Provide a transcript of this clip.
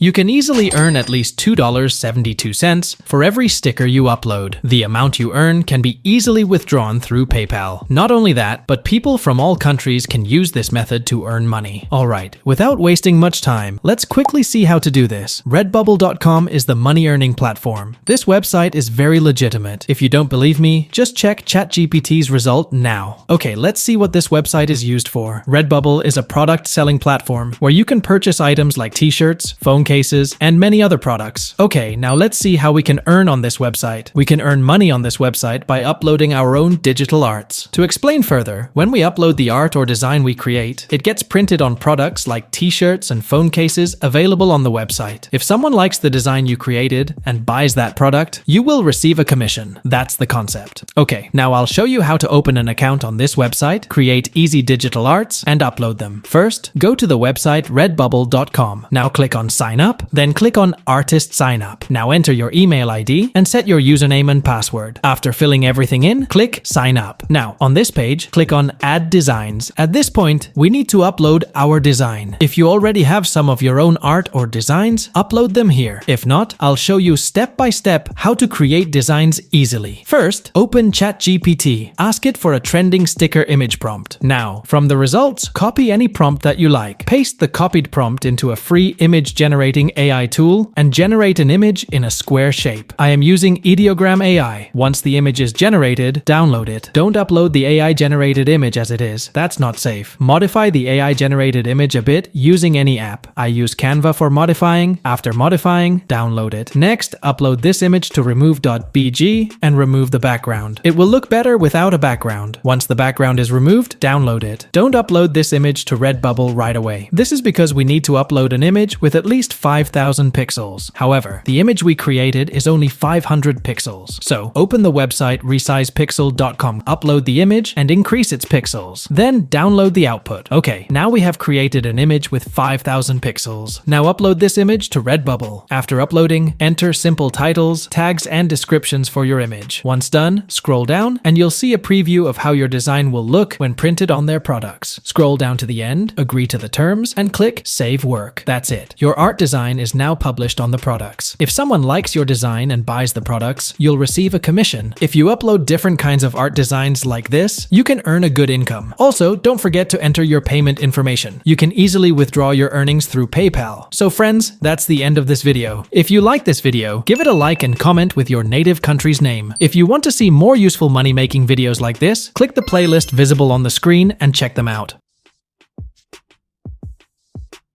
You can easily earn at least $2.72 for every sticker you upload. The amount you earn can be easily withdrawn through PayPal. Not only that, but people from all countries can use this method to earn money. Alright, without wasting much time, let's quickly see how to do this. Redbubble.com is the money-earning platform. This website is very legitimate. If you don't believe me, just check ChatGPT's result now. Okay, let's see what this website is used for. Redbubble is a product selling platform where you can purchase items like t-shirts, phone cases, and many other products. Okay, now let's see how we can earn on this website. We can earn money on this website by uploading our own digital arts. To explain further, when we upload the art or design we create, it gets printed on products like t-shirts and phone cases available on the website. If someone likes the design you created and buys that product, you will receive a commission. That's the concept. Okay, now I'll show you how to open an account on this website, create easy digital arts, and upload them. First, go to the website redbubble.com. Now click on Sign Up, then click on Artist Sign Up. Now enter your email ID and set your username and password. After filling everything in, click Sign Up. Now, on this page, click on Add Designs. At this point, we need to upload our design. If you already have some of your own art or designs, upload them here. If not, I'll show you step by step how to create designs easily. First, open ChatGPT. Ask it for a trending sticker image prompt. Now, from the results, copy any prompt that you like. Paste the copied prompt into a free image generating AI tool and generate an image in a square shape. I am using Ideogram AI. Once the image is generated, download it. Don't upload the AI generated image as it is. That's not safe. Modify the AI generated image a bit using any app. I use Canva for modifying. After modifying, download it. Next, upload this image to remove.bg and remove the background. It will look better without a background. Once the background is removed, download it. Don't upload this image to Redbubble right away. This is because we need to upload an image with at least 5,000 pixels. However, the image we created is only 500 pixels. So, open the website ResizePixel.com, upload the image, and increase its pixels. Then, download the output. Okay, now we have created an image with 5,000 pixels. Now upload this image to Redbubble. After uploading, enter simple titles, tags, and descriptions for your image. Once done, scroll down, and you'll see a preview of how your design will look when printed on their products. Scroll down to the end, agree to the terms, and click Save Work. That's it. Your art design is now published on the products. If someone likes your design and buys the products, you'll receive a commission. If you upload different kinds of art designs like this, you can earn a good income. Also, don't forget to enter your payment information. You can easily withdraw your earnings through PayPal. So friends, that's the end of this video. If you like this video, give it a like and comment with your native country's name. If you want to see more useful money-making videos like this, click the playlist visible on the screen and check them out.